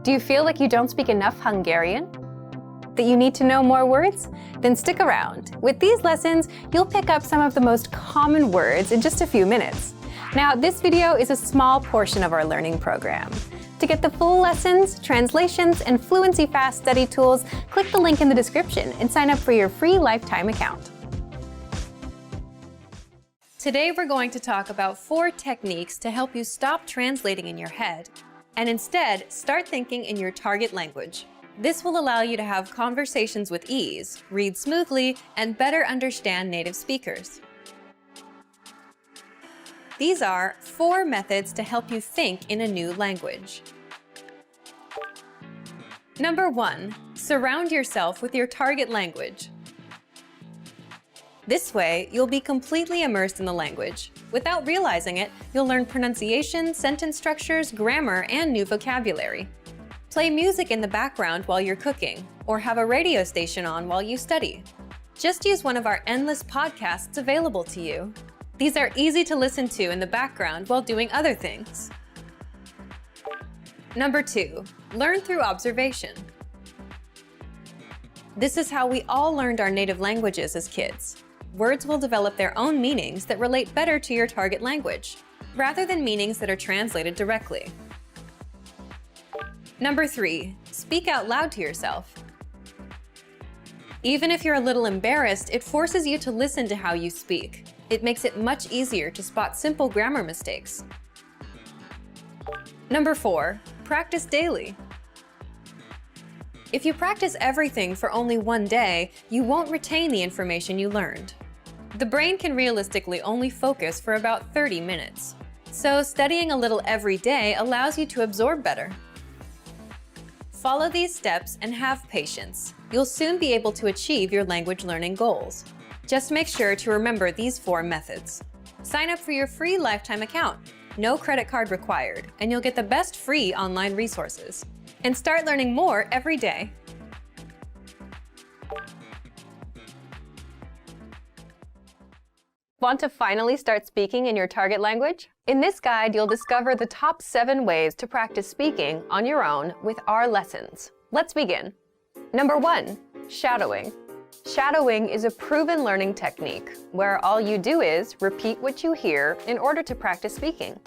Do you feel like you don't speak enough Hungarian? That you need to know more words? Then stick around. With these lessons, you'll pick up some of the most common words in just a few minutes. Now, this video is a small portion of our learning program. To get the full lessons, translations, and Fluency Fast study tools, click the link in the description and sign up for your free lifetime account. Today we're going to talk about 4 techniques to help you stop translating in your head and instead start thinking in your target language. This will allow you to have conversations with ease, read smoothly, and better understand native speakers. These are 4 methods to help you think in a new language. Number 1, surround yourself with your target language. This way, you'll be completely immersed in the language. Without realizing it, you'll learn pronunciation, sentence structures, grammar, and new vocabulary. Play music in the background while you're cooking, or have a radio station on while you study. Just use one of our endless podcasts available to you. These are easy to listen to in the background while doing other things. Number 2, learn through observation. This is how we all learned our native languages as kids. Words will develop their own meanings that relate better to your target language, rather than meanings that are translated directly. Number 3, speak out loud to yourself. Even if you're a little embarrassed, it forces you to listen to how you speak. It makes it much easier to spot simple grammar mistakes. Number 4, practice daily. If you practice everything for only one day, you won't retain the information you learned. The brain can realistically only focus for about 30 minutes. So studying a little every day allows you to absorb better. Follow these steps and have patience. You'll soon be able to achieve your language learning goals. Just make sure to remember these 4 methods. Sign up for your free lifetime account. No credit card required, and you'll get the best free online resources. And start learning more every day. Want to finally start speaking in your target language? In this guide, you'll discover the top 7 ways to practice speaking on your own with our lessons. Let's begin. Number 1, shadowing. Shadowing is a proven learning technique where all you do is repeat what you hear in order to practice speaking.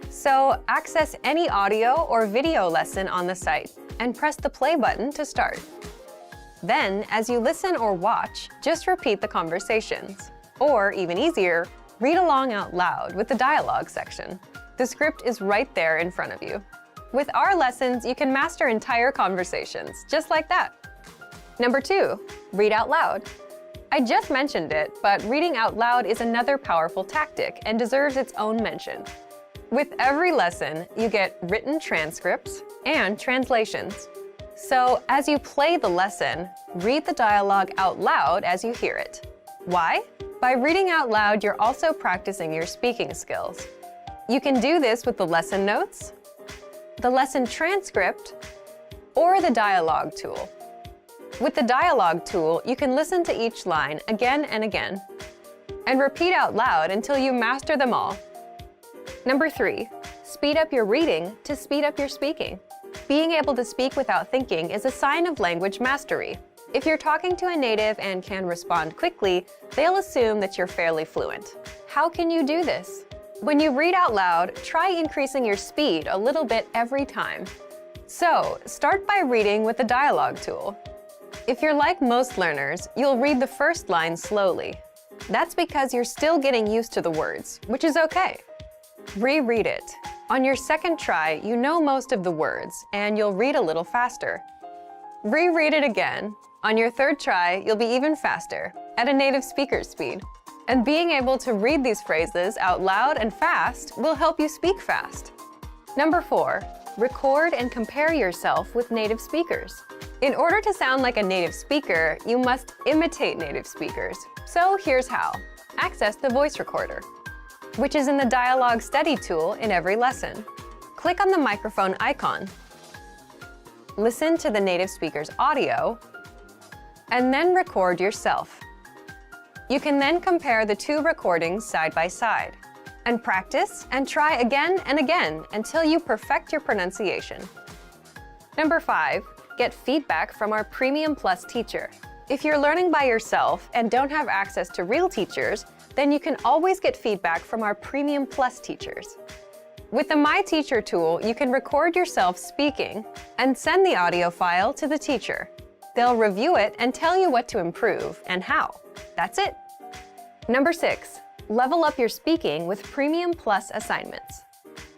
So access any audio or video lesson on the site and press the play button to start. Then, as you listen or watch, just repeat the conversations. Or, even easier, read along out loud with the dialogue section. The script is right there in front of you. With our lessons, you can master entire conversations, just like that. Number 2, read out loud. I just mentioned it, but reading out loud is another powerful tactic and deserves its own mention. With every lesson, you get written transcripts and translations. So, as you play the lesson, read the dialogue out loud as you hear it. Why? By reading out loud, you're also practicing your speaking skills. You can do this with the lesson notes, the lesson transcript, or the dialogue tool. With the dialogue tool, you can listen to each line again and again, and repeat out loud until you master them all. Number 3, speed up your reading to speed up your speaking. Being able to speak without thinking is a sign of language mastery. If you're talking to a native and can respond quickly, they'll assume that you're fairly fluent. How can you do this? When you read out loud, try increasing your speed a little bit every time. So, start by reading with the dialogue tool. If you're like most learners, you'll read the first line slowly. That's because you're still getting used to the words, which is okay. Reread it. On your second try, you know most of the words, and you'll read a little faster. Reread it again. On your third try, you'll be even faster, at a native speaker's speed. And being able to read these phrases out loud and fast will help you speak fast. Number 4, record and compare yourself with native speakers. In order to sound like a native speaker, you must imitate native speakers. So here's how. Access the voice recorder, which is in the dialogue study tool in every lesson. Click on the microphone icon. Listen to the native speaker's audio, and then record yourself. You can then compare the 2 recordings side by side, and practice and try again and again until you perfect your pronunciation. Number 5, get feedback from our Premium Plus teacher. If you're learning by yourself and don't have access to real teachers, then you can always get feedback from our Premium Plus teachers. With the My Teacher tool, you can record yourself speaking and send the audio file to the teacher. They'll review it and tell you what to improve and how. That's it. Number 6, level up your speaking with Premium Plus assignments.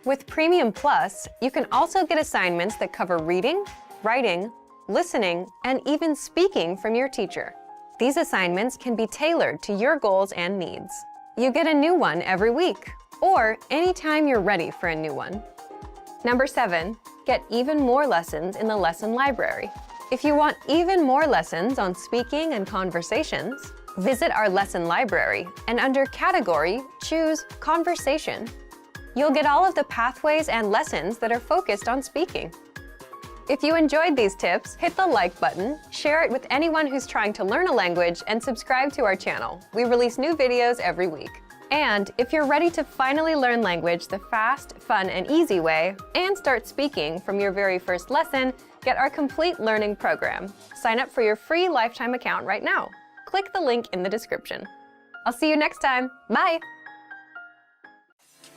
With Premium Plus, you can also get assignments that cover reading, writing, listening, and even speaking from your teacher. These assignments can be tailored to your goals and needs. You get a new one every week, or anytime you're ready for a new one. Number 7, get even more lessons in the lesson library. If you want even more lessons on speaking and conversations, visit our lesson library and under Category, choose Conversation. You'll get all of the pathways and lessons that are focused on speaking. If you enjoyed these tips, hit the like button, share it with anyone who's trying to learn a language, and subscribe to our channel. We release new videos every week. And if you're ready to finally learn language the fast, fun, and easy way, and start speaking from your very first lesson, get our complete learning program. Sign up for your free lifetime account right now. Click the link in the description. I'll see you next time. Bye!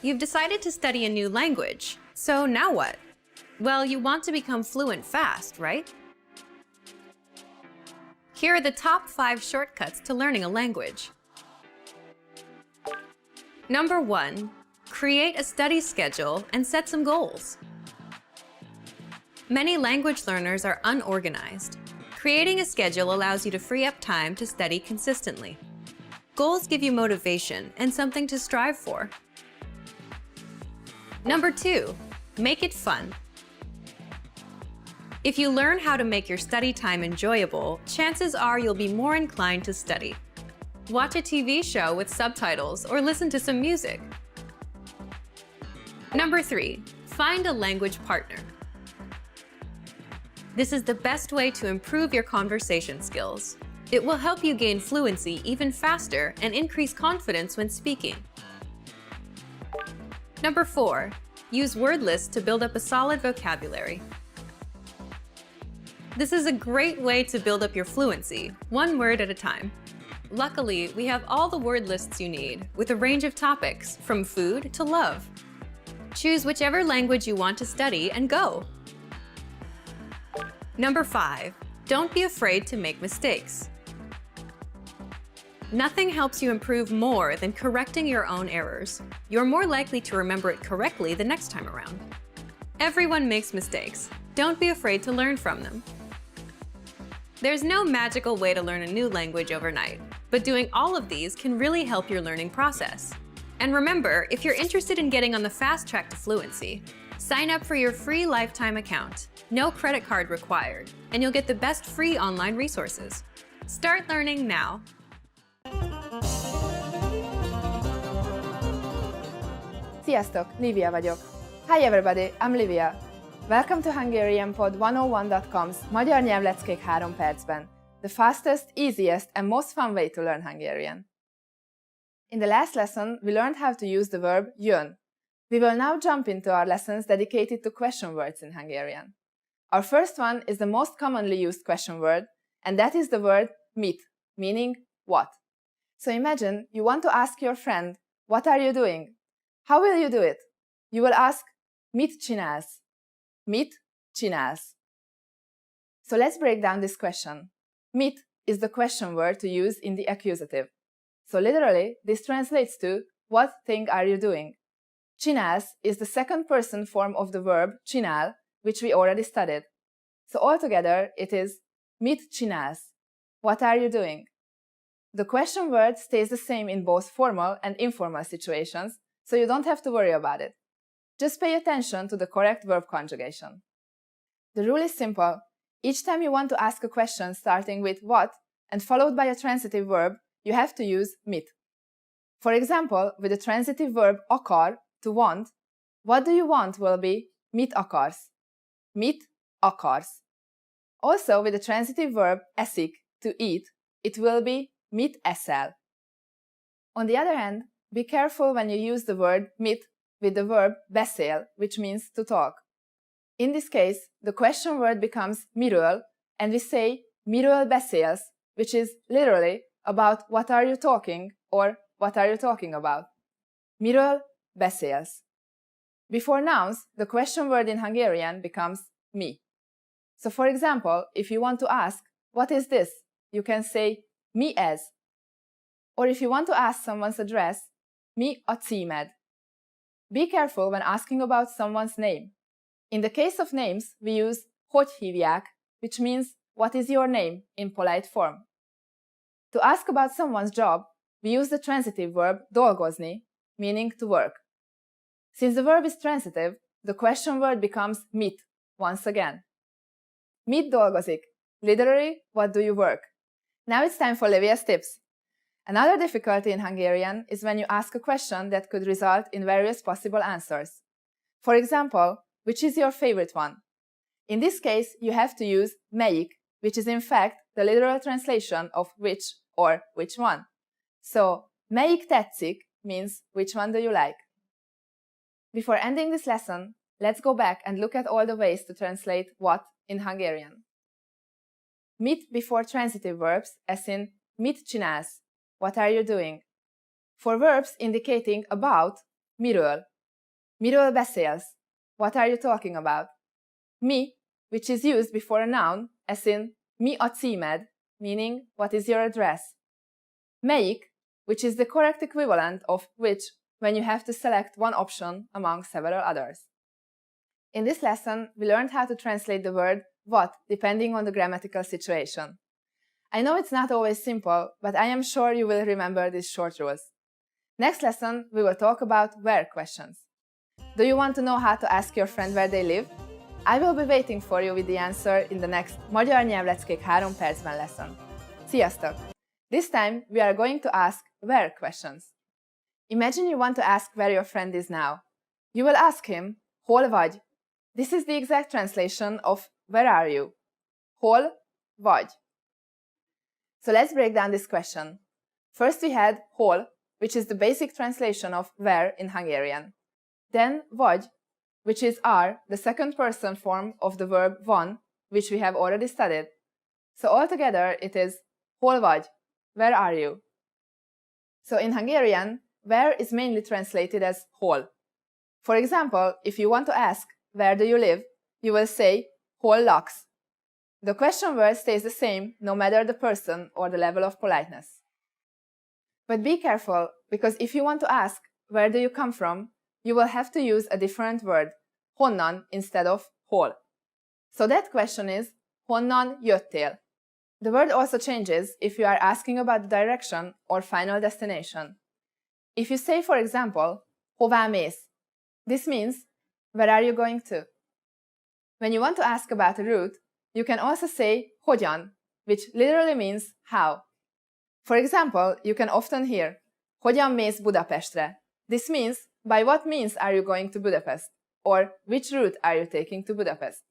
You've decided to study a new language, so now what? Well, you want to become fluent fast, right? Here are the top 5 shortcuts to learning a language. Number 1, create a study schedule and set some goals. Many language learners are unorganized. Creating a schedule allows you to free up time to study consistently. Goals give you motivation and something to strive for. Number 2, make it fun. If you learn how to make your study time enjoyable, chances are you'll be more inclined to study. Watch a TV show with subtitles or listen to some music. Number 3, find a language partner. This is the best way to improve your conversation skills. It will help you gain fluency even faster and increase confidence when speaking. Number 4, use word lists to build up a solid vocabulary. This is a great way to build up your fluency, one word at a time. Luckily, we have all the word lists you need, with a range of topics, from food to love. Choose whichever language you want to study and go! Number 5, don't be afraid to make mistakes. Nothing helps you improve more than correcting your own errors. You're more likely to remember it correctly the next time around. Everyone makes mistakes. Don't be afraid to learn from them. There's no magical way to learn a new language overnight, but doing all of these can really help your learning process. And remember, if you're interested in getting on the fast track to fluency, sign up for your free lifetime account. No credit card required, and you'll get the best free online resources. Start learning now. Sziasztok, Livia vagyok. Hi everybody, I'm Livia. Welcome to HungarianPod101.com's Magyar nyelvleckék 3 percben, the fastest, easiest and most fun way to learn Hungarian. In the last lesson, we learned how to use the verb jön. We will now jump into our lessons dedicated to question words in Hungarian. Our first one is the most commonly used question word, and that is the word mit, meaning what. So imagine you want to ask your friend, what are you doing? How will you do it? You will ask, mit csinálsz? Mit csinálsz? So let's break down this question. Mit is the question word to use in the accusative. So literally, this translates to, what thing are you doing? Csinálsz is the second person form of the verb csinál, which we already studied. So altogether, it is mit csinálsz? What are you doing? The question word stays the same in both formal and informal situations, so you don't have to worry about it. Just pay attention to the correct verb conjugation. The rule is simple. Each time you want to ask a question starting with what and followed by a transitive verb, you have to use mit. For example, with the transitive verb akar, to want, what do you want will be mit akarsz? Mit akarsz. Also, with the transitive verb eszik, to eat, it will be mit eszel. On the other hand, be careful when you use the word mit with the verb beszél, which means to talk. In this case, the question word becomes miről, and we say miről beszélsz, which is literally about what are you talking or what are you talking about. Miről beszélsz. Before nouns, the question word in Hungarian becomes mi. So for example, if you want to ask, what is this? You can say mi ez. Or if you want to ask someone's address, mi a címed. Be careful when asking about someone's name. In the case of names, we use hogy hívják, which means what is your name in polite form. To ask about someone's job, we use the transitive verb dolgozni, meaning to work. Since the verb is transitive, the question word becomes mit once again. Mit dolgozik? Literally, what do you work? Now it's time for Livia's tips. Another difficulty in Hungarian is when you ask a question that could result in various possible answers. For example, which is your favorite one? In this case, you have to use melyik, which is in fact the literal translation of which or which one. So, melyik tetszik means which one do you like? Before ending this lesson, let's go back and look at all the ways to translate what in Hungarian. Mit before transitive verbs, as in mit csinálsz, what are you doing? For verbs indicating about, miről. Miről beszélsz, what are you talking about? Mi, which is used before a noun, as in mi a címed, meaning what is your address. Melyik, which is the correct equivalent of which when you have to select one option among several others. In this lesson, we learned how to translate the word what depending on the grammatical situation. I know it's not always simple, but I am sure you will remember these short rules. Next lesson, we will talk about where questions. Do you want to know how to ask your friend where they live? I will be waiting for you with the answer in the next Magyar Nyelvleckék 3 percben lesson. Sziasztok! This time, we are going to ask where questions. Imagine you want to ask where your friend is now. You will ask him, hol vagy? This is the exact translation of where are you? Hol vagy? So let's break down this question. First we had hol, which is the basic translation of where in Hungarian. Then vagy, which is are, the second person form of the verb van, which we have already studied. So altogether it is hol vagy, where are you? So in Hungarian, where is mainly translated as hol. For example, if you want to ask where do you live, you will say hol laksz. The question word stays the same no matter the person or the level of politeness. But be careful, because if you want to ask where do you come from, you will have to use a different word, honnan, instead of hol. So that question is honnan jöttél. The word also changes if you are asking about the direction or final destination. If you say, for example, hová mész, this means where are you going to? When you want to ask about a route, you can also say hogyan, which literally means how. For example, you can often hear hogyan mész Budapestre. This means by what means are you going to Budapest, or which route are you taking to Budapest.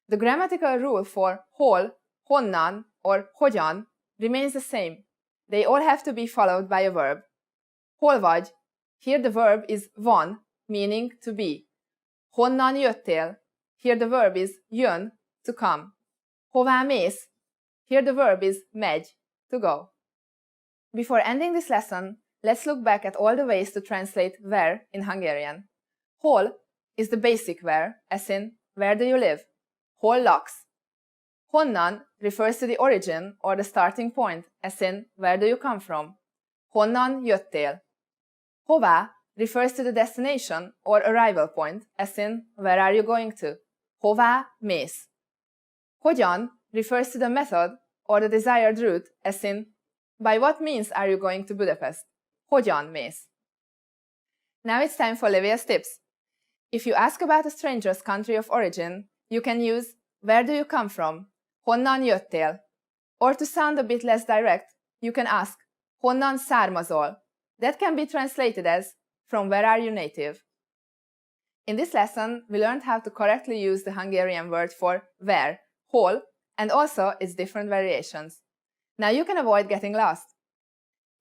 The grammatical rule for hol, honnan, or hogyan remains the same. They all have to be followed by a verb. Hol vagy, here the verb is van, meaning to be. Honnan jöttél, here the verb is jön, to come. Hová mész, here the verb is megy, to go. Before ending this lesson, let's look back at all the ways to translate where in Hungarian. Hol is the basic where, as in where do you live? Hol laksz. Honnan refers to the origin or the starting point, as in where do you come from? Honnan jöttél. Hová refers to the destination or arrival point, as in where are you going to? Hová mész. Hogyan refers to the method or the desired route, as in by what means are you going to Budapest? Hogyan mész. Now it's time for Livia's tips. If you ask about a stranger's country of origin, you can use where do you come from? Honnan jöttél. Or to sound a bit less direct, you can ask honnan származol. That can be translated as from where are you native? In this lesson, we learned how to correctly use the Hungarian word for where, hol, and also its different variations. Now you can avoid getting lost.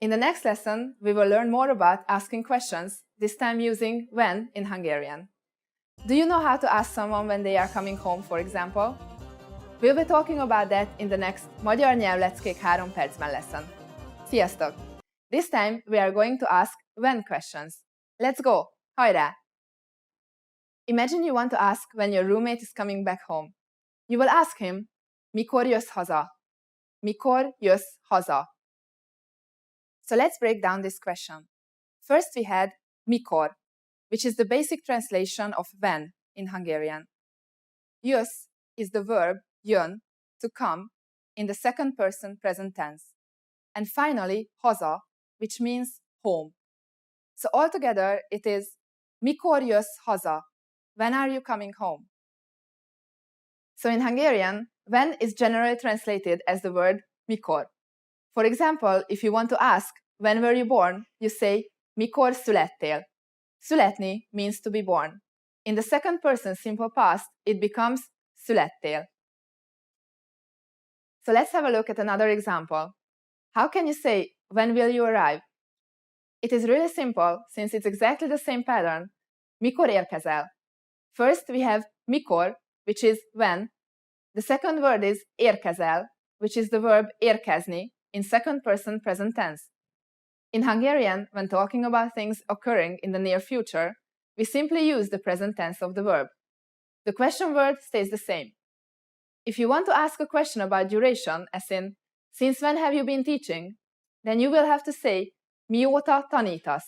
In the next lesson, we will learn more about asking questions, this time using when in Hungarian. Do you know how to ask someone when they are coming home, for example? We'll be talking about that in the next Magyar Nyelvleckék 3 percben lesson. Sziasztok! This time we are going to ask when questions. Let's go! Hajrá! Imagine you want to ask when your roommate is coming back home. You will ask him, mikor jössz haza? Mikor jössz haza? So let's break down this question. First we had mikor, which is the basic translation of when in Hungarian. Jössz is the verb jön, to come, in the second person present tense. And finally, haza, which means home. So altogether it is mikor jössz haza? When are you coming home? So in Hungarian, when is generally translated as the word mikor. For example, if you want to ask, when were you born? You say, mikor születtél. Születni means to be born. In the second person simple past, it becomes születtél. So let's have a look at another example. How can you say, when will you arrive? It is really simple, since it's exactly the same pattern. Mikor érkezel? First we have mikor, which is when. The second word is érkezel, which is the verb érkezni in second person present tense. In Hungarian, when talking about things occurring in the near future, we simply use the present tense of the verb. The question word stays the same. If you want to ask a question about duration, as in, since when have you been teaching? Then you will have to say, mióta tanítasz.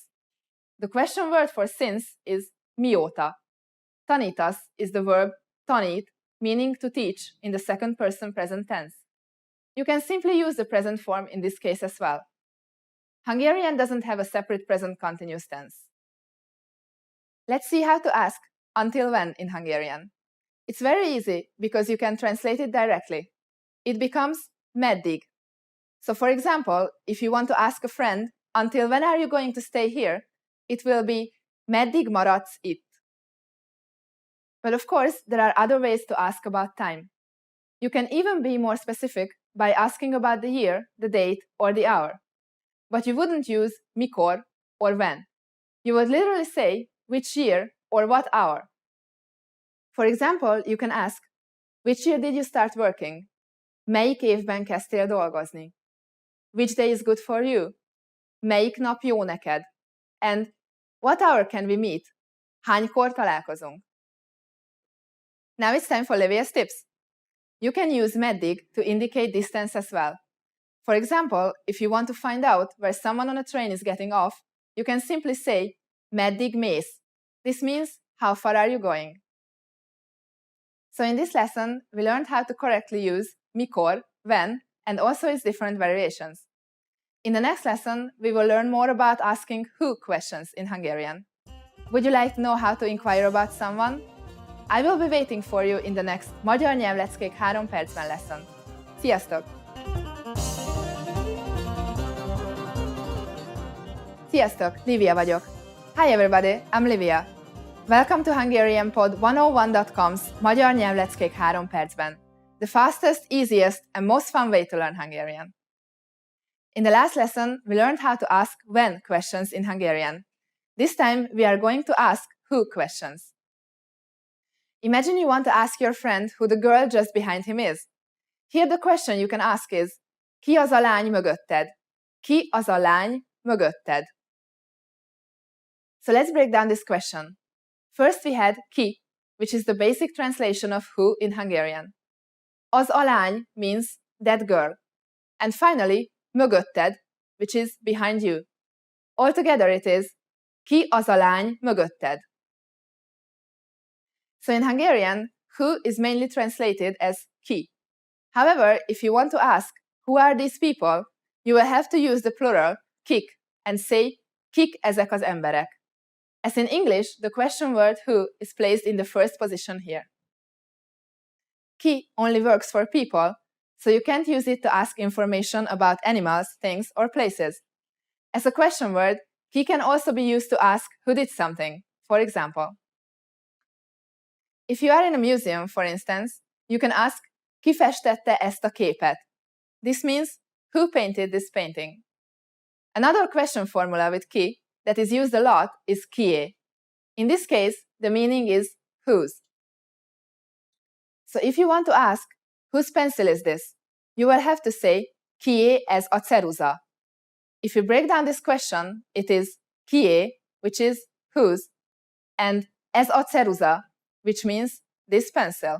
The question word for since is mióta. Tanítasz is the verb tanít, meaning to teach in the second person present tense. You can simply use the present form in this case as well. Hungarian doesn't have a separate present continuous tense. Let's see how to ask until when in Hungarian. It's very easy because you can translate it directly. It becomes meddig. So for example, if you want to ask a friend, until when are you going to stay here? It will be meddig maradsz itt. But of course, there are other ways to ask about time. You can even be more specific by asking about the year, the date, or the hour. But you wouldn't use mikor or when. You would literally say which year or what hour. For example, you can ask, which year did you start working? Melyik évben kezdtél dolgozni? Which day is good for you? Melyik nap jó neked? And what hour can we meet? Hánykor találkozunk? Now it's time for Livia's tips. You can use meddig to indicate distance as well. For example, if you want to find out where someone on a train is getting off, you can simply say, meddig mész. This means, how far are you going? So in this lesson, we learned how to correctly use mikor, when, and also its different variations. In the next lesson, we will learn more about asking who questions in Hungarian. Would you like to know how to inquire about someone? I will be waiting for you in the next Magyar Nyelvleckék 3 percben lesson. Sziasztok! Sziasztok, Livia vagyok. Hi everybody, I'm Livia. Welcome to HungarianPod101.com's Magyar Nyelvleckék 3 percben, the fastest, easiest, and most fun way to learn Hungarian. In the last lesson, we learned how to ask when questions in Hungarian. This time, we are going to ask who questions. Imagine you want to ask your friend who the girl just behind him is. Here the question you can ask is, ki az a lány mögötted? Ki az a lány mögötted? So let's break down this question. First we had ki, which is the basic translation of who in Hungarian. Az a lány means that girl. And finally, mögötted, which is behind you. Altogether it is, ki az a lány mögötted? So in Hungarian, who is mainly translated as ki. However, if you want to ask, who are these people, you will have to use the plural, kik, and say, kik ezek az emberek. As in English, the question word who is placed in the first position here. Ki only works for people, so you can't use it to ask information about animals, things, or places. As a question word, ki can also be used to ask who did something, for example. If you are in a museum, for instance, you can ask, ki festette ezt a képet? This means, who painted this painting? Another question formula with ki that is used a lot is kié. In this case, the meaning is, whose. So if you want to ask, whose pencil is this? You will have to say, kié ez a ceruza. If you break down this question, it is kié, which is whose, and ez a ceruza, which means this pencil.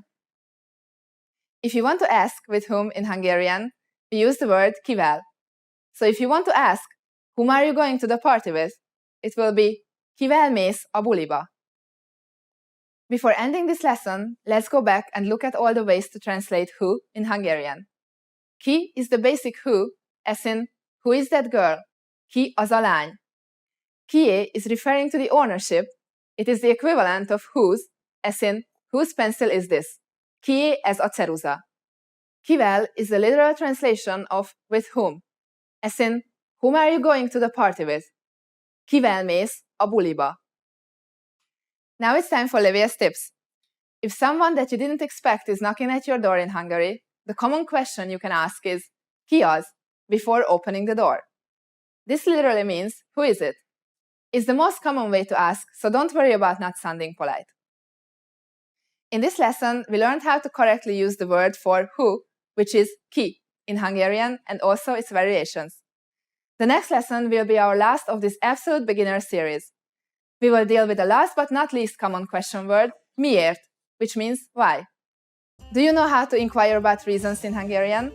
If you want to ask with whom in Hungarian, we use the word kivel. So if you want to ask, whom are you going to the party with? It will be kivel mész a buliba. Before ending this lesson, let's go back and look at all the ways to translate who in Hungarian. Ki is the basic who, as in, who is that girl? Ki az a lány. Kié is referring to the ownership. It is the equivalent of whose, as in, whose pencil is this? Kié ez a ceruza. Kivel is the literal translation of with whom, as in, whom are you going to the party with? Kivel mész a buliba. Now it's time for Livia's tips. If someone that you didn't expect is knocking at your door in Hungary, the common question you can ask is, ki az, before opening the door. This literally means, who is it? It's the most common way to ask, so don't worry about not sounding polite. In this lesson, we learned how to correctly use the word for who, which is ki, in Hungarian, and also its variations. The next lesson will be our last of this absolute beginner series. We will deal with the last but not least common question word, miért, which means why. Do you know how to inquire about reasons in Hungarian?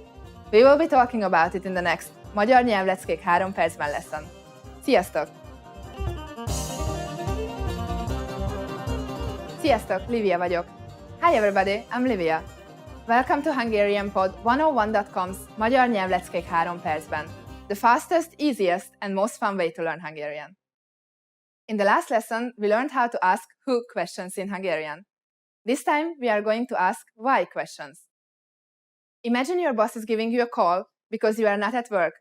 We will be talking about it in the next Magyar Nyelvleckék 3 percben lesson. Sziasztok! Sziasztok, Livia vagyok. Hi everybody, I'm Livia. Welcome to HungarianPod101.com's Magyar Nyelvleckék 3 percben, the fastest, easiest and most fun way to learn Hungarian. In the last lesson, we learned how to ask who questions in Hungarian. This time, we are going to ask why questions. Imagine your boss is giving you a call because you are not at work.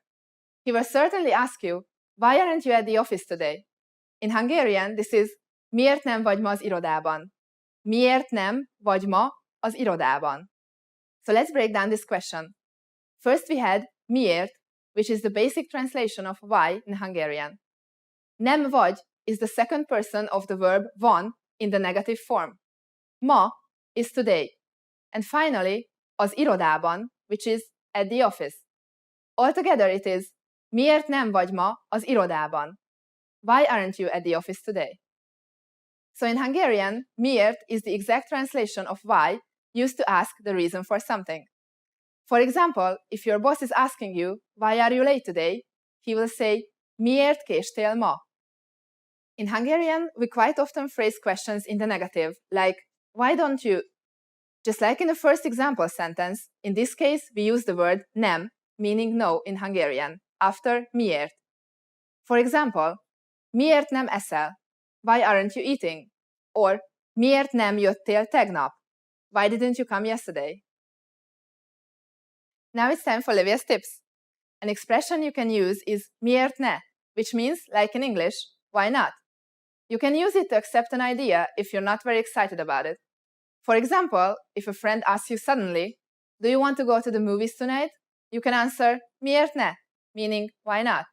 He will certainly ask you, why aren't you at the office today? In Hungarian, this is miért nem vagy ma az irodában? Miért nem vagy ma az irodában? So let's break down this question. First we had miért, which is the basic translation of why in Hungarian. Nem vagy is the second person of the verb van in the negative form. Ma is today. And finally, az irodában, which is at the office. Altogether it is, miért nem vagy ma az irodában? Why aren't you at the office today? So in Hungarian, miért is the exact translation of why used to ask the reason for something. For example, if your boss is asking you, why are you late today? He will say, miért késtél ma? In Hungarian, we quite often phrase questions in the negative, like, why don't you? Just like in the first example sentence, in this case, we use the word nem, meaning no in Hungarian, after miért. For example, miért nem eszel? Why aren't you eating? Or, miért nem jöttél tegnap? Why didn't you come yesterday? Now it's time for Livia's tips. An expression you can use is miért ne, which means, like in English, why not? You can use it to accept an idea if you're not very excited about it. For example, if a friend asks you suddenly, do you want to go to the movies tonight? You can answer, miért ne, meaning, why not?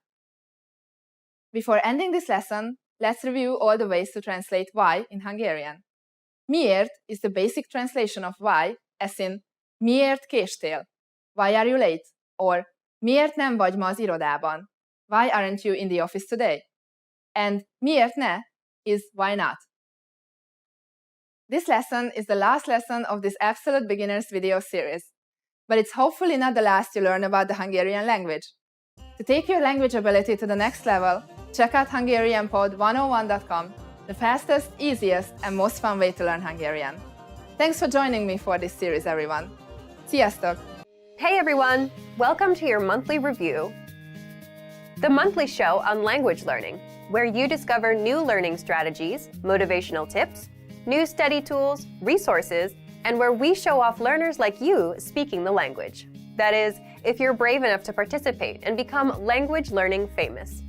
Before ending this lesson, let's review all the ways to translate why in Hungarian. Miért is the basic translation of why, as in, miért késtél? Why are you late? Or, miért nem vagy ma az irodában? Why aren't you in the office today? And miért ne is why not. This lesson is the last lesson of this Absolute Beginners video series, but it's hopefully not the last you learn about the Hungarian language. To take your language ability to the next level, check out HungarianPod101.com, the fastest, easiest, and most fun way to learn Hungarian. Thanks for joining me for this series, everyone. Sziasztok! Hey everyone! Welcome to your monthly review, the monthly show on language learning, where you discover new learning strategies, motivational tips, new study tools, resources, and where we show off learners like you speaking the language. That is, if you're brave enough to participate and become language learning famous.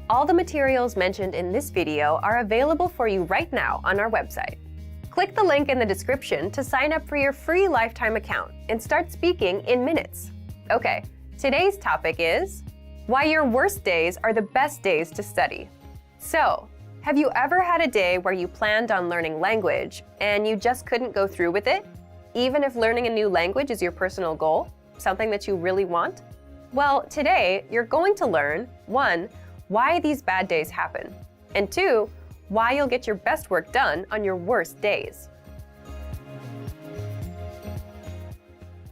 All the materials mentioned in this video are available for you right now on our website. Click the link in the description to sign up for your free lifetime account and start speaking in minutes. Okay, today's topic is why your worst days are the best days to study. So, Have you ever had a day where you planned on learning language and you just couldn't go through with it? Even if learning a new language is your personal goal, something that you really want? Well, today you're going to learn 1. Why these bad days happen, and 2. Why you'll get your best work done on your worst days.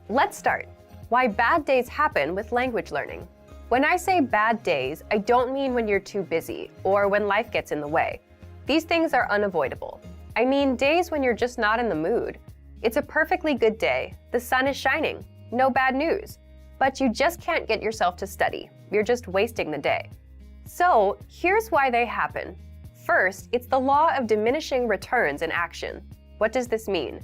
Let's start. Why bad days happen with language learning. When I say bad days, I don't mean when you're too busy or when life gets in the way. These things are unavoidable. I mean days when you're just not in the mood. It's a perfectly good day, the sun is shining, no bad news, but you just can't get yourself to study. You're just wasting the day. So here's why they happen. First, it's the law of diminishing returns in action. What does this mean?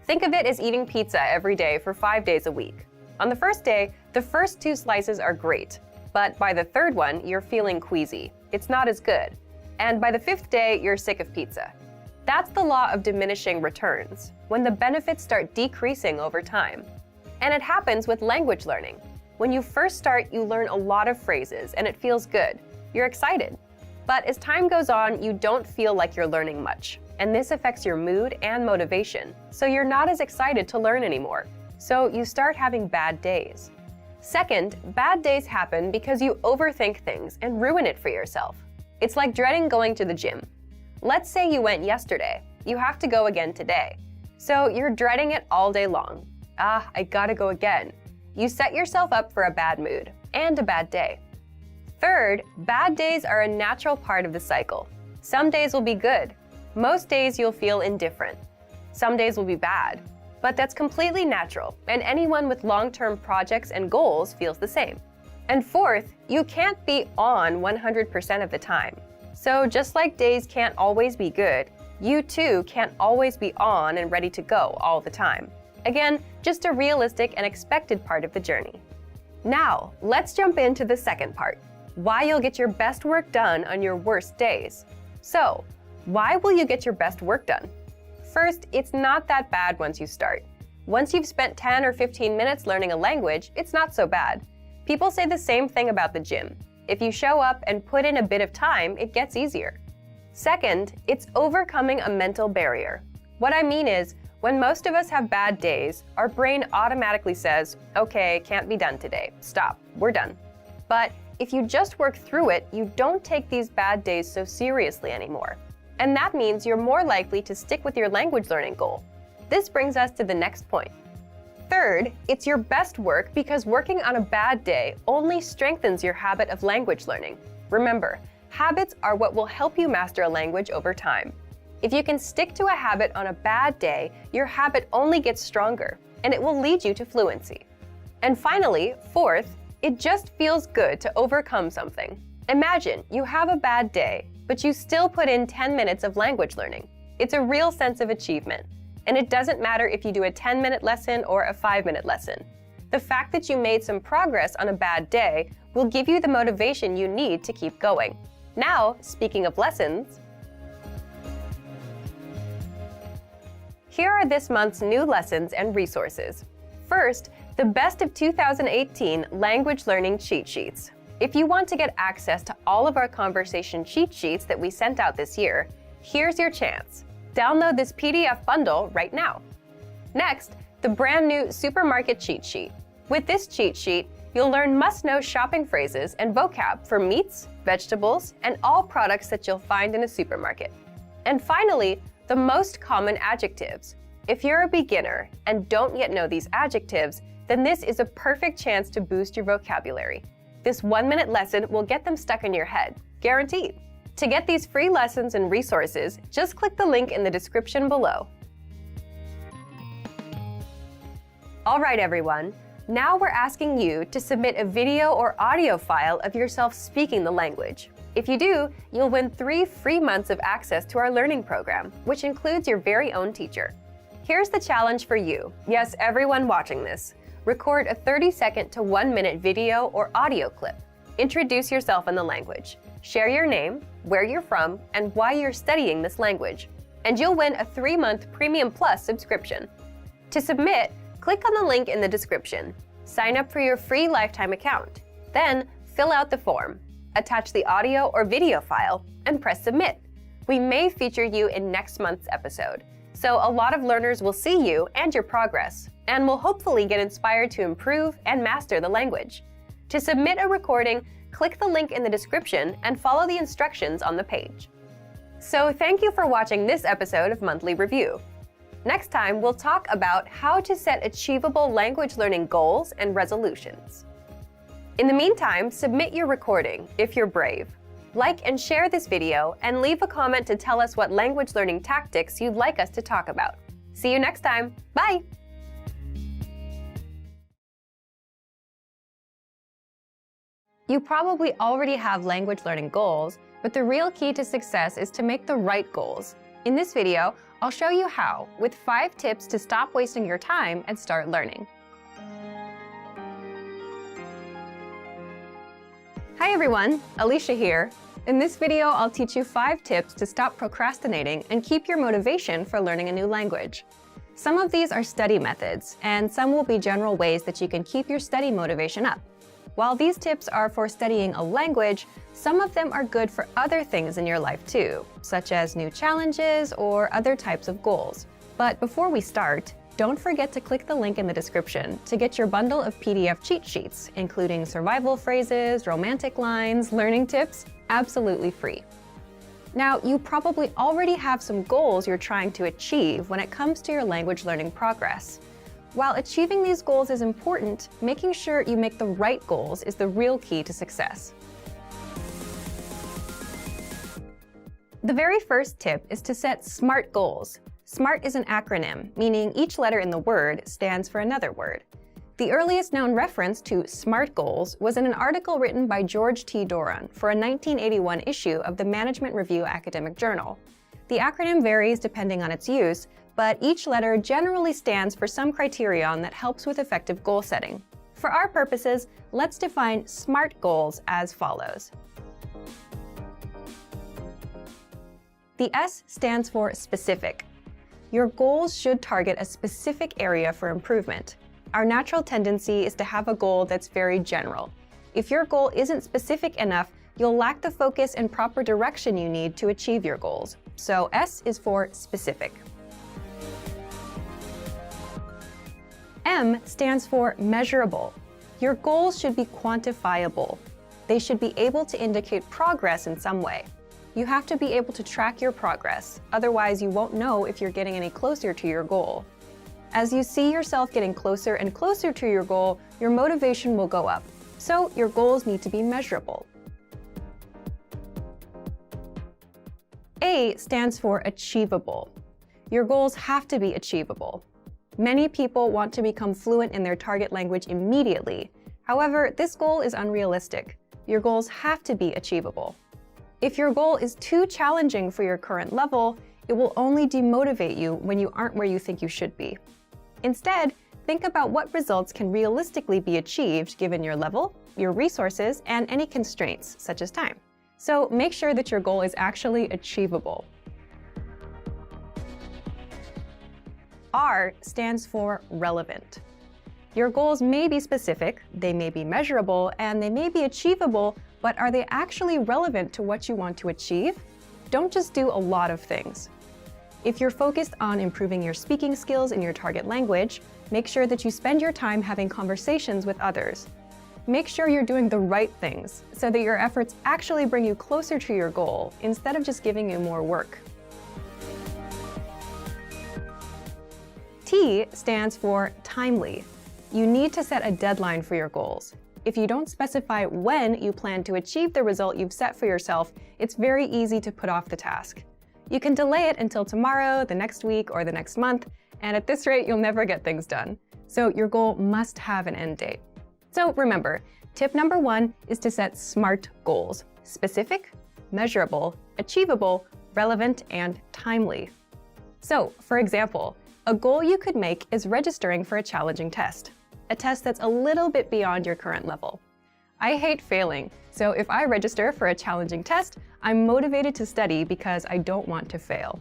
Think of it as eating pizza every day for 5 days a week. On the first day, the first 2 slices are great, but by the third one, you're feeling queasy. It's not as good. And by the 5th day, you're sick of pizza. That's the law of diminishing returns, when the benefits start decreasing over time. And it happens with language learning. When you first start, you learn a lot of phrases and it feels good. You're excited. But as time goes on, you don't feel like you're learning much. And this affects your mood and motivation, so you're not as excited to learn anymore. So you start having bad days. Second, bad days happen because you overthink things and ruin it for yourself. It's like dreading going to the gym. Let's say you went yesterday. You have to go again today. So you're dreading it all day long. I gotta go again. You set yourself up for a bad mood and a bad day. Third, bad days are a natural part of the cycle. Some days will be good. Most days you'll feel indifferent. Some days will be bad. But that's completely natural, and anyone with long-term projects and goals feels the same. And fourth, you can't be on 100% of the time. So just like days can't always be good, you too can't always be on and ready to go all the time. Again, just a realistic and expected part of the journey. Now, let's jump into the second part, why you'll get your best work done on your worst days. So, why will you get your best work done? First, it's not that bad once you start. Once you've spent 10 or 15 minutes learning a language, it's not so bad. People say the same thing about the gym. If you show up and put in a bit of time, it gets easier. Second, it's overcoming a mental barrier. What I mean is, when most of us have bad days, our brain automatically says, okay, can't be done today. Stop, we're done. But if you just work through it, you don't take these bad days so seriously anymore. And that means you're more likely to stick with your language learning goal. This brings us to the next point. Third, it's your best work because working on a bad day only strengthens your habit of language learning. Remember, habits are what will help you master a language over time. If you can stick to a habit on a bad day, your habit only gets stronger, and it will lead you to fluency. And finally, fourth, it just feels good to overcome something. Imagine you have a bad day, but you still put in 10 minutes of language learning. It's a real sense of achievement. And it doesn't matter if you do a 10-minute lesson or a 5-minute lesson. The fact that you made some progress on a bad day will give you the motivation you need to keep going. Now, speaking of lessons, here are this month's new lessons and resources. First, the Best of 2018 Language Learning Cheat Sheets. If you want to get access to all of our conversation cheat sheets that we sent out this year, here's your chance. Download this PDF bundle right now. Next, the brand new Supermarket Cheat Sheet. With this cheat sheet, you'll learn must-know shopping phrases and vocab for meats, vegetables, and all products that you'll find in a supermarket. And finally, the most common adjectives. If you're a beginner and don't yet know these adjectives, then this is a perfect chance to boost your vocabulary. This 1-minute lesson will get them stuck in your head, guaranteed. To get these free lessons and resources, just click the link in the description below. All right, everyone. Now we're asking you to submit a video or audio file of yourself speaking the language. If you do, you'll win 3 free months of access to our learning program, which includes your very own teacher. Here's the challenge for you. Yes, everyone watching this. Record a 30-second to 1-minute video or audio clip. Introduce yourself in the language. Share your name, where you're from, and why you're studying this language. And you'll win a 3-month Premium Plus subscription. To submit, click on the link in the description. Sign up for your free lifetime account. Then, fill out the form. Attach the audio or video file, and press Submit. We may feature you in next month's episode, so a lot of learners will see you and your progress, and will hopefully get inspired to improve and master the language. To submit a recording, click the link in the description and follow the instructions on the page. So thank you for watching this episode of Monthly Review. Next time, we'll talk about how to set achievable language learning goals and resolutions. In the meantime, submit your recording if you're brave. Like and share this video, and leave a comment to tell us what language learning tactics you'd like us to talk about. See you next time. Bye! You probably already have language learning goals, but the real key to success is to make the right goals. In this video, I'll show you how, with 5 tips to stop wasting your time and start learning. Hi everyone, Alicia here. In this video, I'll teach you 5 tips to stop procrastinating and keep your motivation for learning a new language. Some of these are study methods, and some will be general ways that you can keep your study motivation up. While these tips are for studying a language, some of them are good for other things in your life too, such as new challenges or other types of goals. But before we start, don't forget to click the link in the description to get your bundle of PDF cheat sheets, including survival phrases, romantic lines, learning tips, absolutely free. Now, you probably already have some goals you're trying to achieve when it comes to your language learning progress. While achieving these goals is important, making sure you make the right goals is the real key to success. The very first tip is to set SMART goals. SMART is an acronym, meaning each letter in the word stands for another word. The earliest known reference to SMART goals was in an article written by George T. Doran for a 1981 issue of the Management Review Academic Journal. The acronym varies depending on its use, but each letter generally stands for some criterion that helps with effective goal setting. For our purposes, let's define SMART goals as follows. The S stands for specific. Your goals should target a specific area for improvement. Our natural tendency is to have a goal that's very general. If your goal isn't specific enough, you'll lack the focus and proper direction you need to achieve your goals. So S is for specific. M stands for measurable. Your goals should be quantifiable. They should be able to indicate progress in some way. You have to be able to track your progress, otherwise you won't know if you're getting any closer to your goal. As you see yourself getting closer and closer to your goal, your motivation will go up. So your goals need to be measurable. A stands for achievable. Your goals have to be achievable. Many people want to become fluent in their target language immediately. However, this goal is unrealistic. Your goals have to be achievable. If your goal is too challenging for your current level, it will only demotivate you when you aren't where you think you should be. Instead, think about what results can realistically be achieved given your level, your resources, and any constraints, such as time. So make sure that your goal is actually achievable. R stands for relevant. Your goals may be specific, they may be measurable, and they may be achievable, but are they actually relevant to what you want to achieve? Don't just do a lot of things. If you're focused on improving your speaking skills in your target language, make sure that you spend your time having conversations with others. Make sure you're doing the right things so that your efforts actually bring you closer to your goal instead of just giving you more work. T stands for timely. You need to set a deadline for your goals. If you don't specify when you plan to achieve the result you've set for yourself, it's very easy to put off the task. You can delay it until tomorrow, the next week, or the next month, and at this rate, you'll never get things done. So your goal must have an end date. So remember, tip number 1 is to set SMART goals: specific, measurable, achievable, relevant, and timely. So, for example, a goal you could make is registering for a challenging test, a test that's a little bit beyond your current level. I hate failing, so if I register for a challenging test, I'm motivated to study because I don't want to fail.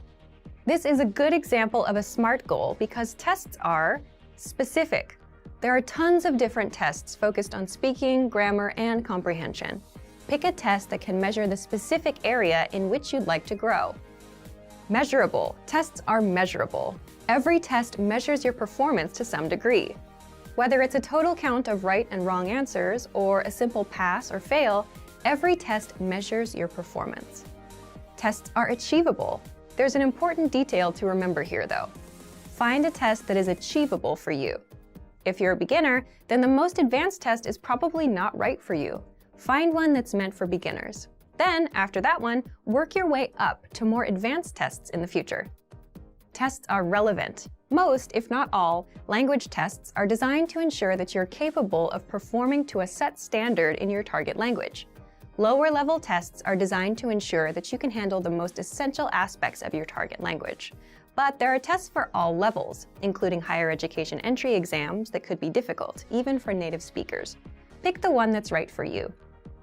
This is a good example of a SMART goal because tests are specific. There are tons of different tests focused on speaking, grammar, and comprehension. Pick a test that can measure the specific area in which you'd like to grow. Measurable. Tests are measurable. Every test measures your performance to some degree. Whether it's a total count of right and wrong answers or a simple pass or fail, every test measures your performance. Tests are achievable. There's an important detail to remember here, though. Find a test that is achievable for you. If you're a beginner, then the most advanced test is probably not right for you. Find one that's meant for beginners. Then, after that one, work your way up to more advanced tests in the future. Tests are relevant. Most, if not all, language tests are designed to ensure that you're capable of performing to a set standard in your target language. Lower-level tests are designed to ensure that you can handle the most essential aspects of your target language. But there are tests for all levels, including higher education entry exams that could be difficult, even for native speakers. Pick the one that's right for you.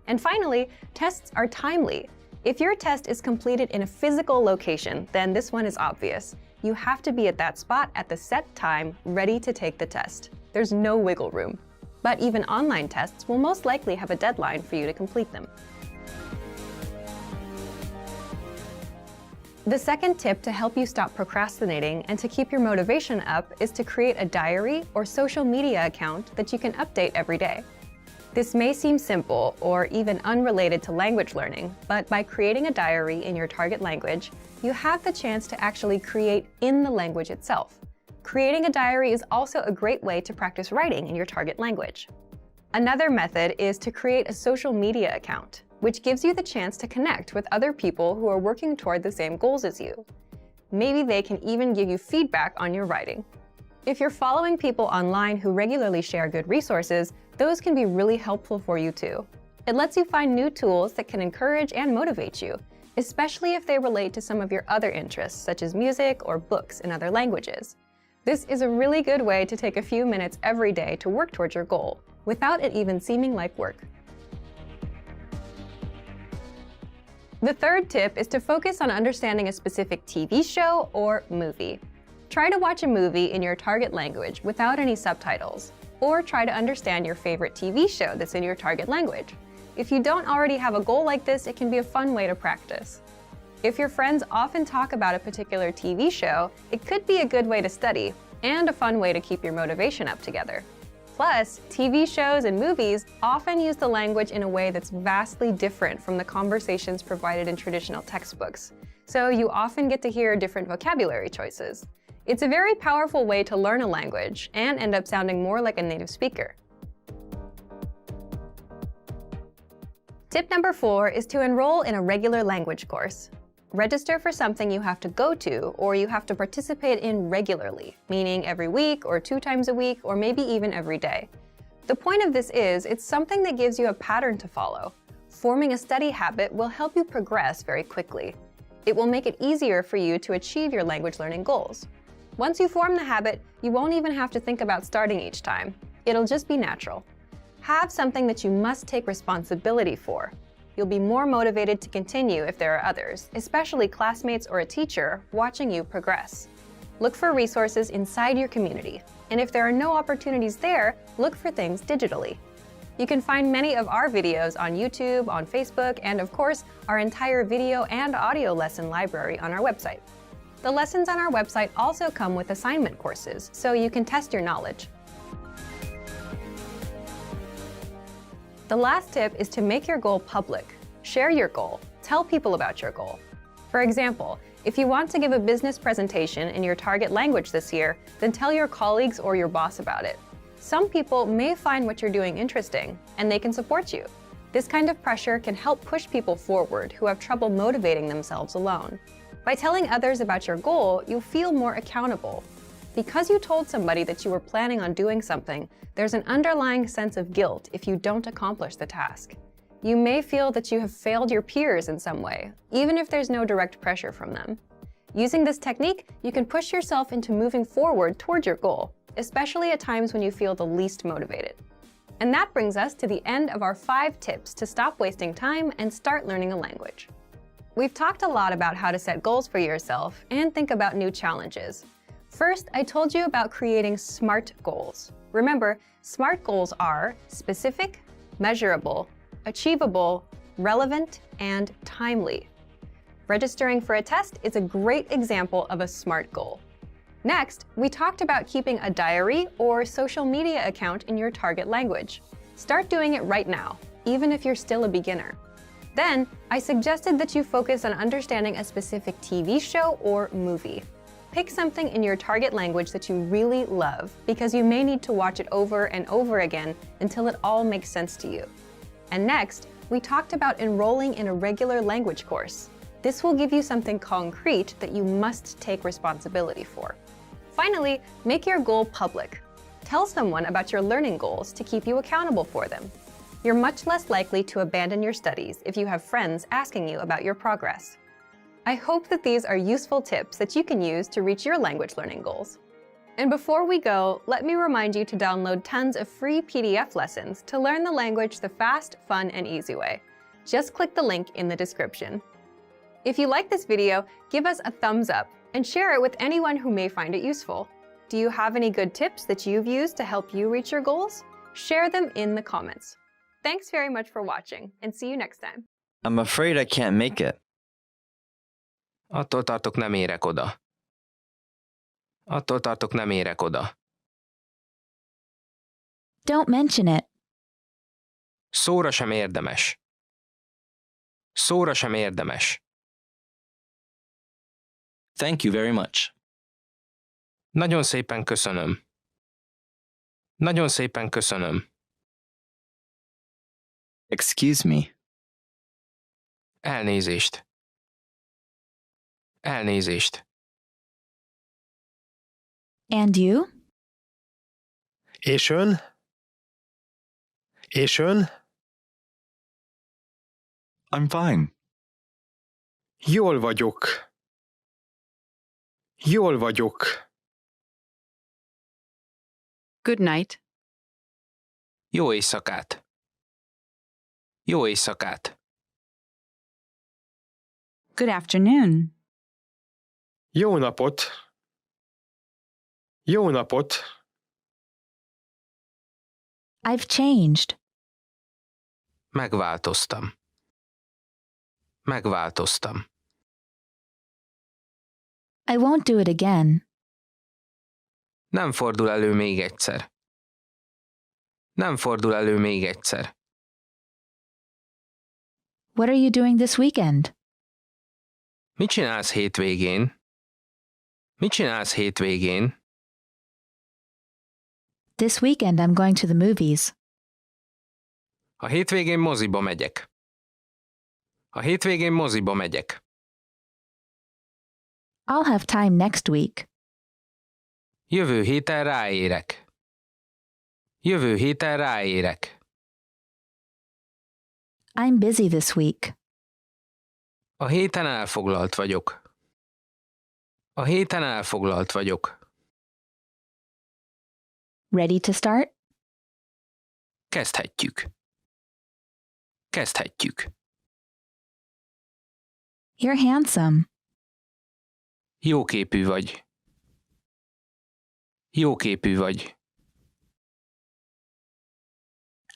And finally, tests are timely. If your test is completed in a physical location, then this one is obvious. You have to be at that spot at the set time, ready to take the test. There's no wiggle room. But even online tests will most likely have a deadline for you to complete them. The second tip to help you stop procrastinating and to keep your motivation up is to create a diary or social media account that you can update every day. This may seem simple or even unrelated to language learning, but by creating a diary in your target language, you have the chance to actually create in the language itself. Creating a diary is also a great way to practice writing in your target language. Another method is to create a social media account, which gives you the chance to connect with other people who are working toward the same goals as you. Maybe they can even give you feedback on your writing. If you're following people online who regularly share good resources, those can be really helpful for you too. It lets you find new tools that can encourage and motivate you, especially if they relate to some of your other interests, such as music or books in other languages. This is a really good way to take a few minutes every day to work towards your goal, without it even seeming like work. The third tip is to focus on understanding a specific TV show or movie. Try to watch a movie in your target language without any subtitles, or try to understand your favorite TV show that's in your target language. If you don't already have a goal like this, it can be a fun way to practice. If your friends often talk about a particular TV show, it could be a good way to study and a fun way to keep your motivation up together. Plus, TV shows and movies often use the language in a way that's vastly different from the conversations provided in traditional textbooks, so you often get to hear different vocabulary choices. It's a very powerful way to learn a language and end up sounding more like a native speaker. Tip number 4 is to enroll in a regular language course. Register for something you have to go to or you have to participate in regularly, meaning every week or 2 times a week or maybe even every day. The point of this is it's something that gives you a pattern to follow. Forming a study habit will help you progress very quickly. It will make it easier for you to achieve your language learning goals. Once you form the habit, you won't even have to think about starting each time. It'll just be natural. Have something that you must take responsibility for. You'll be more motivated to continue if there are others, especially classmates or a teacher, watching you progress. Look for resources inside your community, and if there are no opportunities there, look for things digitally. You can find many of our videos on YouTube, on Facebook, and of course, our entire video and audio lesson library on our website. The lessons on our website also come with assignment courses, so you can test your knowledge. The last tip is to make your goal public. Share your goal. Tell people about your goal. For example, if you want to give a business presentation in your target language this year, then tell your colleagues or your boss about it. Some people may find what you're doing interesting, and they can support you. This kind of pressure can help push people forward who have trouble motivating themselves alone. By telling others about your goal, you'll feel more accountable. Because you told somebody that you were planning on doing something, there's an underlying sense of guilt if you don't accomplish the task. You may feel that you have failed your peers in some way, even if there's no direct pressure from them. Using this technique, you can push yourself into moving forward toward your goal, especially at times when you feel the least motivated. And that brings us to the end of our 5 tips to stop wasting time and start learning a language. We've talked a lot about how to set goals for yourself and think about new challenges. First, I told you about creating SMART goals. Remember, SMART goals are specific, measurable, achievable, relevant, and timely. Registering for a test is a great example of a SMART goal. Next, we talked about keeping a diary or social media account in your target language. Start doing it right now, even if you're still a beginner. Then, I suggested that you focus on understanding a specific TV show or movie. Pick something in your target language that you really love, because you may need to watch it over and over again until it all makes sense to you. And next, we talked about enrolling in a regular language course. This will give you something concrete that you must take responsibility for. Finally, make your goal public. Tell someone about your learning goals to keep you accountable for them. You're much less likely to abandon your studies if you have friends asking you about your progress. I hope that these are useful tips that you can use to reach your language learning goals. And before we go, let me remind you to download tons of free PDF lessons to learn the language the fast, fun, and easy way. Just click the link in the description. If you like this video, give us a thumbs up and share it with anyone who may find it useful. Do you have any good tips that you've used to help you reach your goals? Share them in the comments. Thanks very much for watching, and see you next time. I'm afraid I can't make it. Attól tartok, nem érek oda. Attól tartok, nem érek oda. Don't mention it. Szóra sem érdemes. Szóra sem érdemes. Thank you very much. Nagyon szépen köszönöm. Nagyon szépen köszönöm. Excuse me. Elnézést. Elnézést. And you? És ön? És ön? I'm fine. Jól vagyok. Jól vagyok. Good night. Jó éjszakát. Jó éjszakát. Good afternoon. Jó napot. Jó napot. I've changed. Megváltoztam. Megváltoztam. I won't do it again. Nem fordul elő még egyszer. Nem fordul elő még egyszer. What are you doing this weekend? Mit csinálsz hétvégén? Mit csinálsz hétvégén? This weekend I'm going to the movies. A hétvégén moziba megyek. A hétvégén moziba megyek. I'll have time next week. Jövő héten ráérek. Jövő héten ráérek. I'm busy this week. A héten elfoglalt vagyok. A héten elfoglalt vagyok. Ready to start? Kezdhetjük. Kezdhetjük. You're handsome. Jóképű vagy. Jóképű vagy.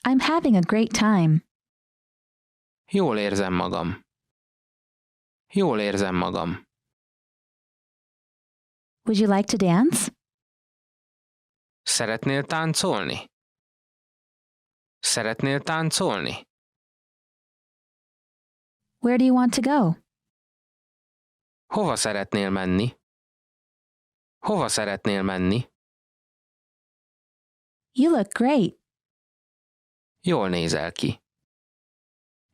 I'm having a great time. Jól érzem magam. Jól érzem magam. Would you like to dance? Szeretnél táncolni? Szeretnél táncolni? Where do you want to go? Hova szeretnél menni? Hova szeretnél menni? You look great. Jól nézel ki.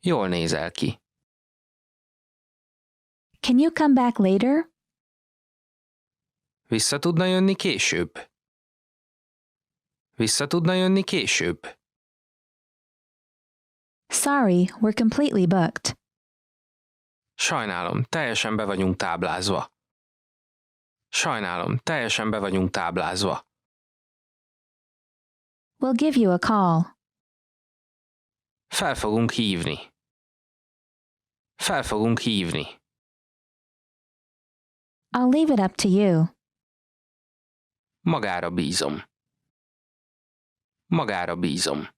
Jól nézel ki. Can you come back later? Vissza tudna jönni később? Vissza tudna jönni később? Sorry, we're completely booked. Sajnálom, teljesen be vagyunk táblázva. Sajnálom, teljesen be vagyunk táblázva. We'll give you a call. Fel fogunk hívni. Fel fogunk hívni. I'll leave it up to you. Magára bízom. Magára bízom.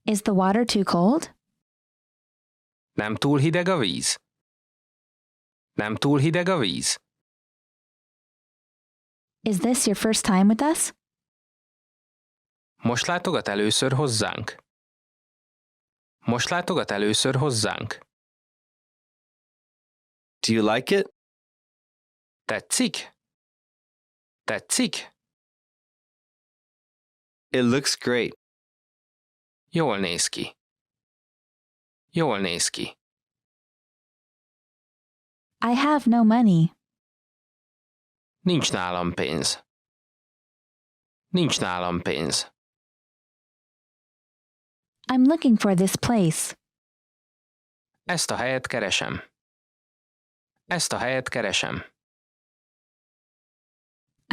Is the water too cold? Nem túl hideg a víz? Nem túl hideg a víz? Is this your first time with us? Most látogat először hozzánk? Most látogat először hozzánk? Do you like it? Tetszik? Tetszik? It looks great. Jól néz ki. Jól néz ki. I have no money. Nincs nálam pénz. Nincs nálam pénz. I'm looking for this place. Ezt a helyet keresem. Ezt a helyet keresem.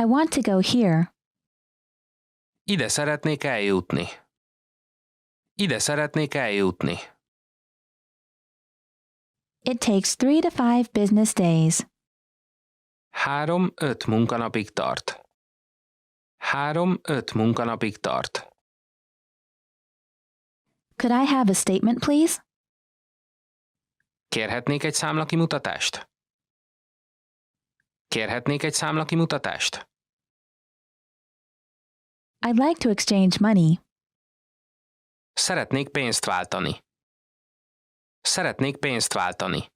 I want to go here. Ide szeretnék eljutni. Ide szeretnék eljutni. It takes 3 to 5 business days. 3-5 munkanapig tart. 3-5 munkanapig tart. Could I have a statement, please? Kérhetnék egy számlakimutatást? Kérhetnék egy számlakimutatást? I'd like to exchange money. Szeretnék pénzt váltani. Szeretnék pénzt váltani.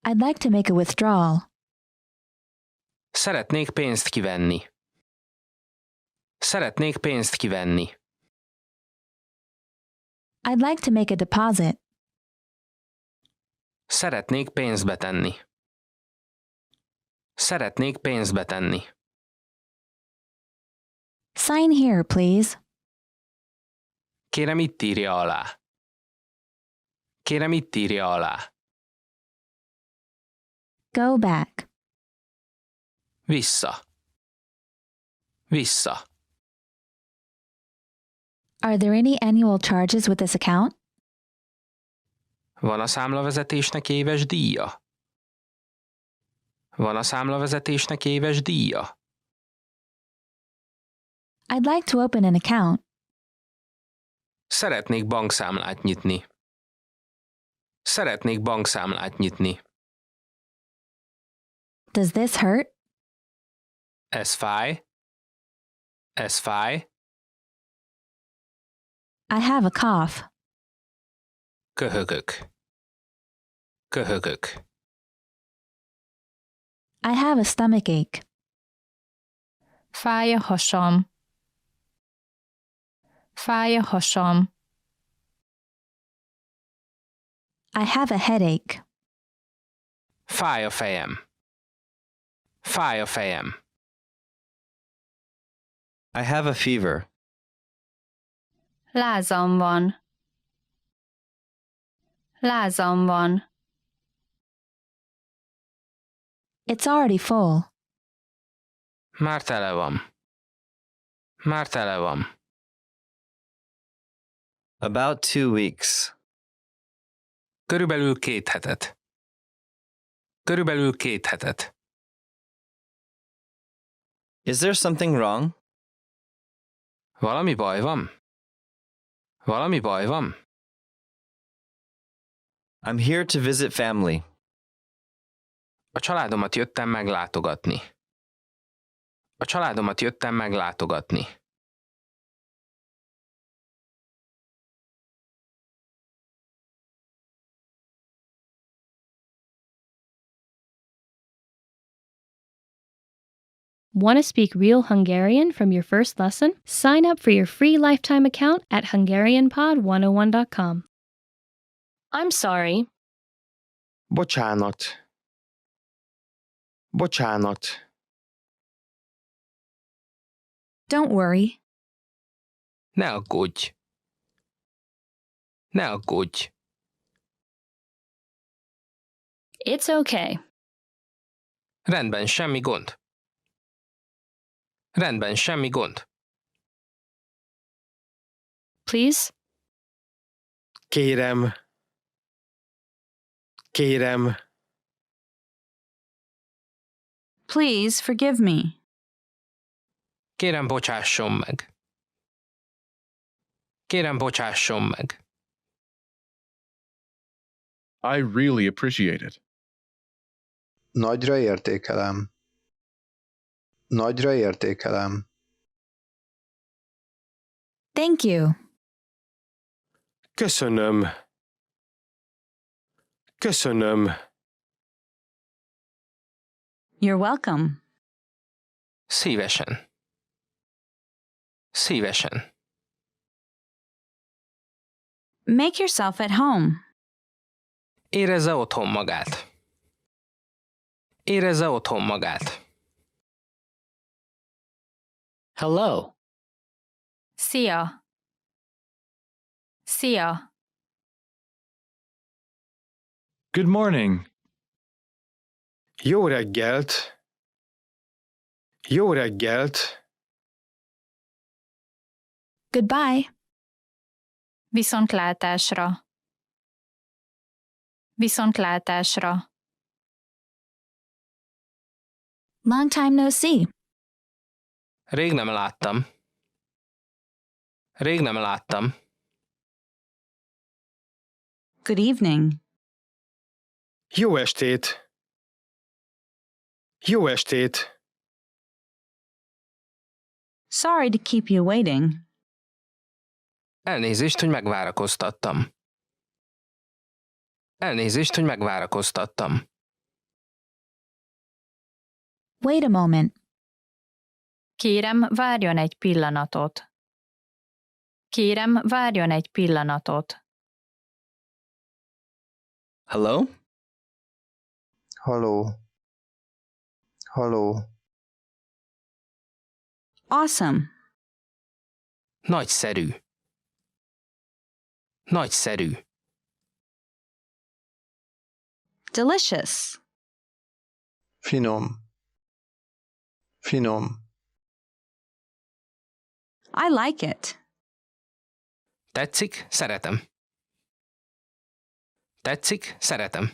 I'd like to make a withdrawal. Szeretnék pénzt kivenni. Szeretnék pénzt kivenni. I'd like to make a deposit. Szeretnék pénzt betenni. Szeretnék pénzt betenni. Sign here, please. Kérem, itt írja alá. Kérem, itt írja alá. Go back. Vissza. Vissza. Are there any annual charges with this account? Van a számlavezetésnek éves díja? Van a számlavezetésnek éves díja? I'd like to open an account. Szeretnék bankszámlát nyitni. Szeretnék bankszámlát nyitni. Does this hurt? Ez fáj? Ez fáj? I have a cough. Köhögök. Köhögök. I have a stomachache. Fáj a hasam. Fáj a hasam. I have a headache. Fáj a fejem. Fáj a fejem. I have a fever. Lázam van. Lázam van. It's already full. Már tele van. Már tele van. About 2 weeks. Körülbelül 2 hetet. Körülbelül 2 hetet. Is there something wrong? Valami baj van? Valami baj van? I'm here to visit family. A családomat jöttem meglátogatni. A családomat jöttem meglátogatni. Want to speak real Hungarian from your first lesson? Sign up for your free lifetime account at HungarianPod101.com. I'm sorry. Bocsánat. Bocsánat. Don't worry. Ne aggódj. Ne aggódj. It's okay. Rendben, semmi gond. Rendben, semmi gond. Please? Kérem. Kérem. Please forgive me. Kérem, bocsásson meg. Kérem, bocsásson meg. I really appreciate it. Nagyra értékelem. Nagyra értékelem. Thank you. Köszönöm. Köszönöm. You're welcome. Szívesen. Szívesen. Make yourself at home. Érezze otthon magát. Érezze otthon magát. Hello. Szia. Szia. Good morning. Jó reggelt. Jó reggelt. Goodbye. Viszontlátásra. Viszontlátásra. Long time no see. Rég nem láttam. Rég nem láttam. Good evening. Jó estét. Jó estét. Sorry to keep you waiting. Elnézést, hogy megvárakoztattam. Elnézést, hogy megvárakoztattam. Wait a moment. Kérem, várjon egy pillanatot. Kérem, várjon egy pillanatot. Hello? Halló. Halló. Awesome. Nagyszerű. Nagyszerű. Delicious. Finom. Finom. I like it. Tetszik? Szeretem. Tetszik? Szeretem.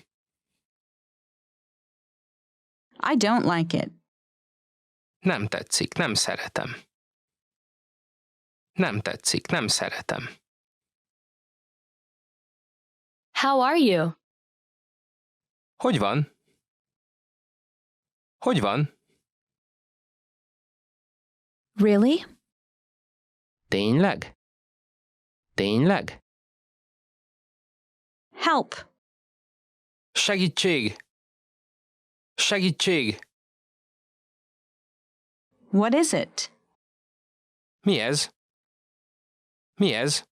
I don't like it. Nem tetszik, nem szeretem. Nem tetszik, nem szeretem. How are you? Hogy van? Hogy van? Really? Tényleg? Tényleg? Help. Segítség! Segítség! What is it? Mi ez? Mi ez?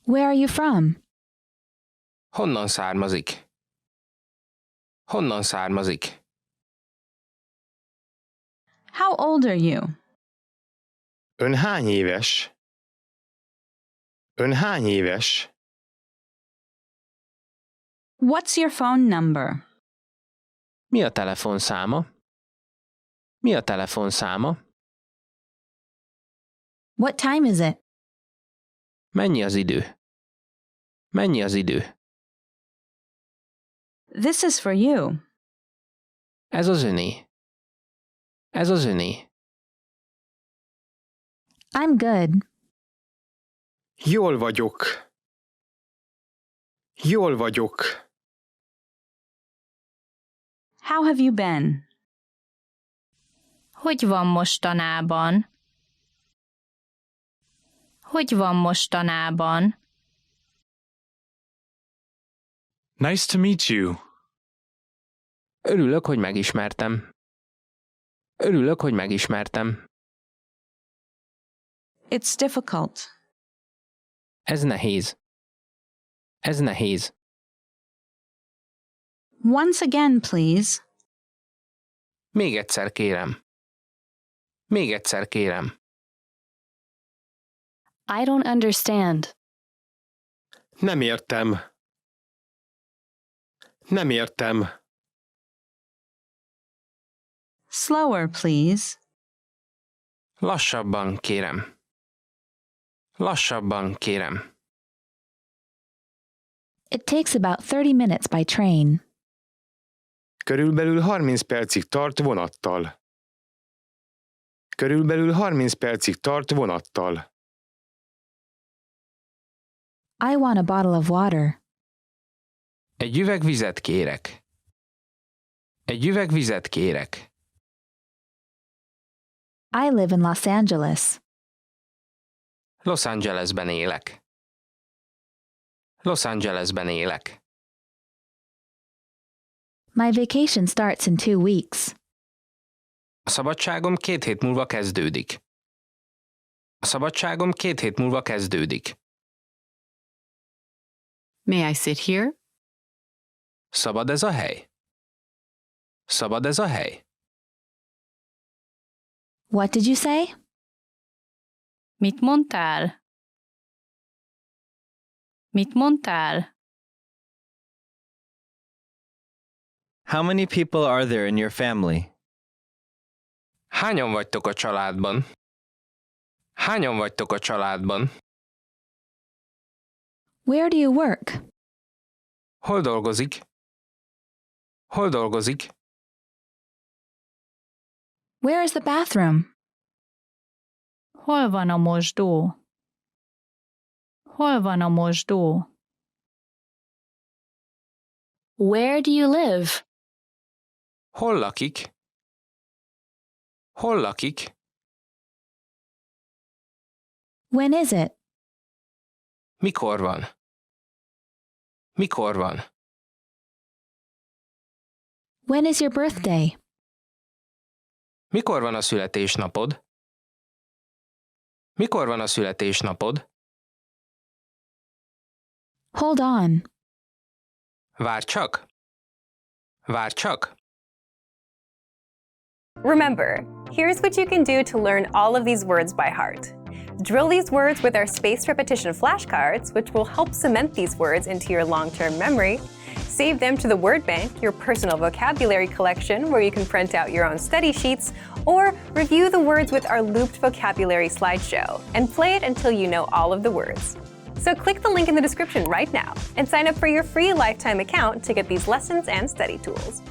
Where are you from? Honnan származik? Honnan származik? How old are you? Ön hány éves? Ön hány éves? What's your phone number? Mi a telefonszáma? Mi a telefonszáma? What time is it? Mennyi az idő? Mennyi az idő? This is for you. Ez az öné. Ez az öné. I'm good. Jól vagyok. Jól vagyok. How have you been? Hogy van mostanában? Hogy van mostanában? Nice to meet you. Örülök, hogy megismertem. Örülök, hogy megismertem. It's difficult. Ez nehéz. Ez nehéz. Once again, please. Még egyszer kérem. Még egyszer kérem. I don't understand. Nem értem. Nem értem. Slower, please. Lassabban kérem. Lassabban kérem. It takes about 30 minutes by train. Körülbelül 30 percig tart vonattal. Körülbelül 30 percig tart vonattal. I want a bottle of water. Egy üveg vizet kérek. Egy üveg vizet kérek. I live in Los Angeles. Los Angelesben élek. Los Angelesben élek. My vacation starts in 2 weeks. A szabadságom 2 hét múlva kezdődik. A szabadságom 2 hét múlva kezdődik. May I sit here? Szabad ez a hely? Szabad ez a hely? What did you say? Mit mondtál? Mit mondtál? How many people are there in your family? Hányan vagytok a családban? Hányan vagytok a családban? Where do you work? Hol dolgozik? Hol dolgozik? Where is the bathroom? Hol van a mosdó? Hol van a mosdó? Where do you live? Hol lakik? Hol lakik? When is it? Mikor van? Mikor van? When is your birthday? Mikor van a születésnapod? Mikor van a születésnapod? Hold on. Várj csak! Várj csak! Remember, here's what you can do to learn all of these words by heart. Drill these words with our spaced repetition flashcards, which will help cement these words into your long-term memory. Save them to the word bank, your personal vocabulary collection, where you can print out your own study sheets, or review the words with our looped vocabulary slideshow, and play it until you know all of the words. So click the link in the description right now and sign up for your free lifetime account to get these lessons and study tools.